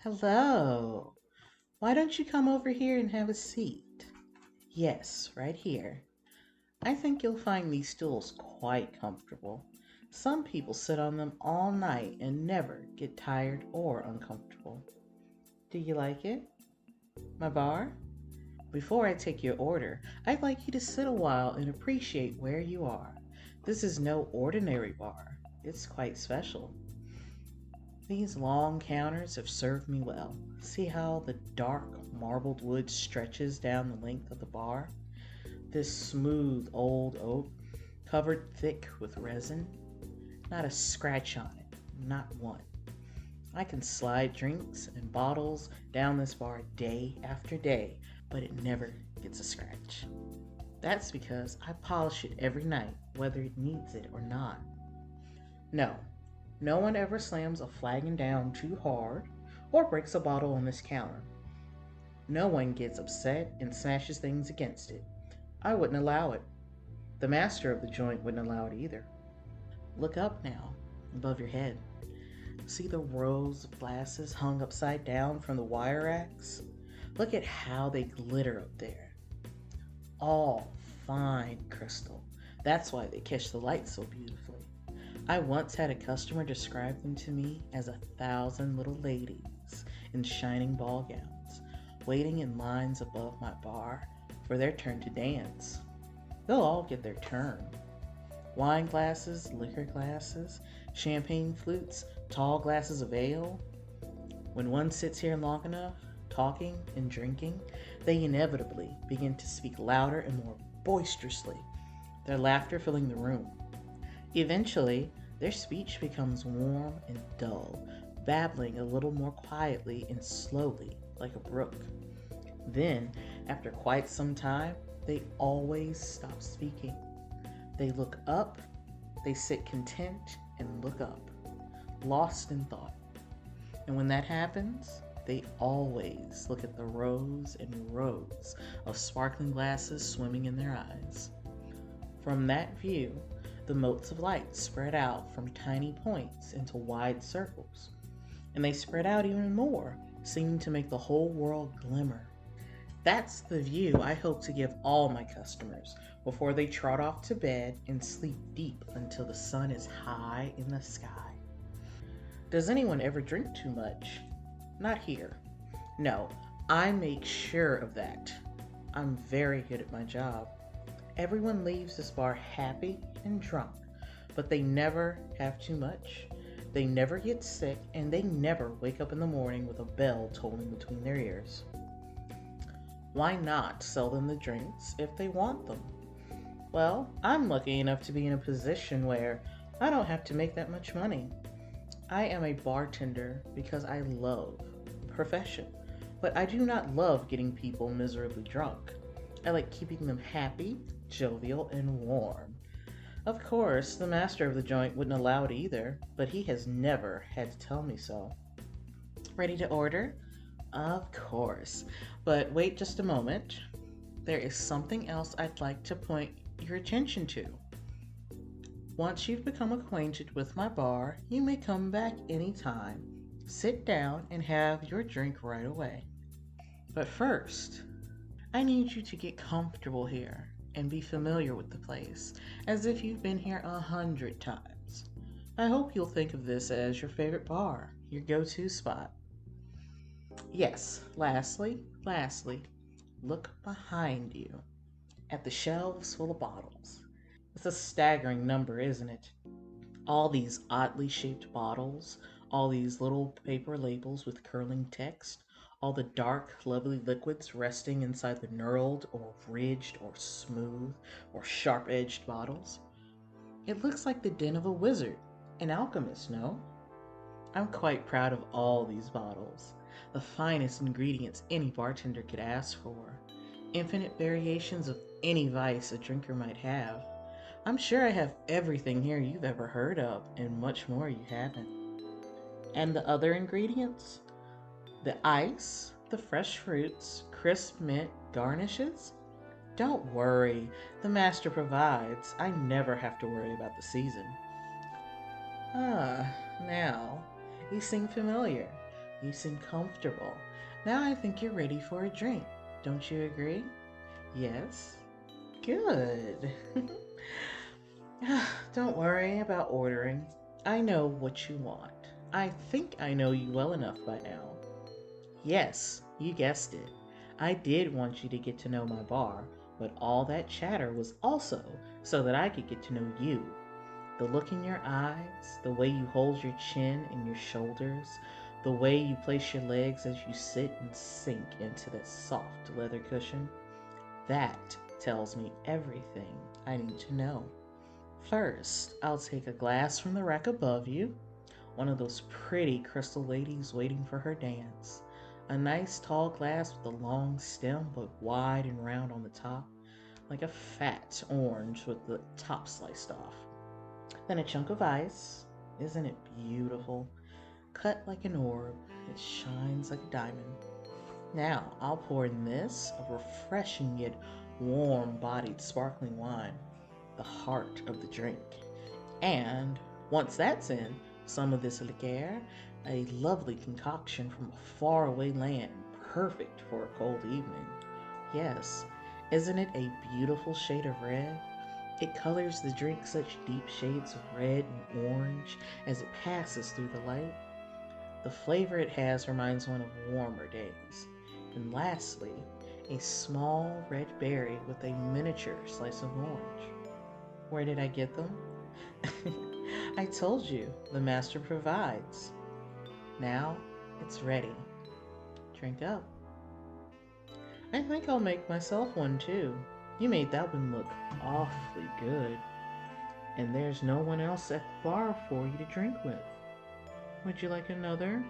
Hello. Why don't you come over here and have a seat? Yes, right here. I think you'll find these stools quite comfortable. Some people sit on them all night and never get tired or uncomfortable. Do you like it? My bar? Before I take your order, I'd like you to sit a while and appreciate where you are. This is no ordinary bar. It's quite special. These long counters have served me well. See how the dark marbled wood stretches down the length of the bar? This smooth old oak, covered thick with resin. Not a scratch on it, not one. I can slide drinks and bottles down this bar day after day, but it never gets a scratch. That's because I polish it every night, whether it needs it or not. No, no one ever slams a flagon down too hard or breaks a bottle on this counter. No one gets upset and smashes things against it. I wouldn't allow it. The master of the joint wouldn't allow it either. Look up now, above your head. See the rows of glasses hung upside down from the wire racks? Look at how they glitter up there. All fine crystal. That's why they catch the light so beautifully. I once had a customer describe them to me as 1,000 little ladies in shining ball gowns, waiting in lines above my bar for their turn to dance. They'll all get their turn. Wine glasses, liquor glasses, champagne flutes, tall glasses of ale. When one sits here long enough, talking and drinking, they inevitably begin to speak louder and more boisterously, their laughter filling the room. Eventually, their speech becomes warm and dull, babbling a little more quietly and slowly, like a brook. Then, after quite some time, they always stop speaking. They look up, they sit content and look up, lost in thought. And when that happens, they always look at the rows and rows of sparkling glasses swimming in their eyes. From that view, the motes of light spread out from tiny points into wide circles, and they spread out even more, seeming to make the whole world glimmer. That's the view I hope to give all my customers before they trot off to bed and sleep deep until the sun is high in the sky. Does anyone ever drink too much? Not here. No, I make sure of that. I'm very good at my job. Everyone leaves this bar happy and drunk, but they never have too much. They never get sick, and they never wake up in the morning with a bell tolling between their ears. Why not sell them the drinks if they want them? Well, I'm lucky enough to be in a position where I don't have to make that much money. I am a bartender because I love the profession, but I do not love getting people miserably drunk. I like keeping them happy, jovial, and warm. Of course, the master of the joint wouldn't allow it either, but he has never had to tell me so. Ready to order? Of course. But wait just a moment. There is something else I'd like to point your attention to. Once you've become acquainted with my bar, you may come back anytime. Sit down and have your drink right away. But first, I need you to get comfortable here and be familiar with the place, as if you've been here 100 times. I hope you'll think of this as your favorite bar, your go-to spot. Yes, lastly, look behind you at the shelves full of bottles. It's a staggering number, isn't it? All these oddly shaped bottles, all these little paper labels with curling text, all the dark, lovely liquids resting inside the knurled or ridged or smooth or sharp-edged bottles. It looks like the den of a wizard, an alchemist, no? I'm quite proud of all these bottles. The finest ingredients any bartender could ask for. Infinite variations of any vice a drinker might have. I'm sure I have everything here you've ever heard of, and much more you haven't. And the other ingredients? The ice, the fresh fruits, crisp mint, garnishes? Don't worry, the master provides. I never have to worry about the season. Ah, now, you seem familiar. You seem comfortable. Now I think you're ready for a drink. Don't you agree? Yes? Good. Don't worry about ordering. I know what you want. I think I know you well enough by now. Yes, you guessed it. I did want you to get to know my bar, but all that chatter was also so that I could get to know you. The look in your eyes, the way you hold your chin and your shoulders, the way you place your legs as you sit and sink into that soft leather cushion, that tells me everything I need to know. First, I'll take a glass from the rack above you, one of those pretty crystal ladies waiting for her dance. A nice tall glass with a long stem but wide and round on the top, like a fat orange with the top sliced off. Then a chunk of ice. Isn't it beautiful? Cut like an orb, it shines like a diamond. Now I'll pour in this, a refreshing yet warm-bodied sparkling wine, the heart of the drink. And once that's in, some of this liqueur, a lovely concoction from a faraway land, perfect for a cold evening. Yes, isn't it a beautiful shade of red? It colors the drink such deep shades of red and orange as it passes through the light. The flavor it has reminds one of warmer days. And lastly, a small red berry with a miniature slice of orange. Where did I get them? I told you, the master provides. Now it's ready. Drink up. I think I'll make myself one too. You made that one look awfully good. And there's no one else at the bar for you to drink with. Would you like another?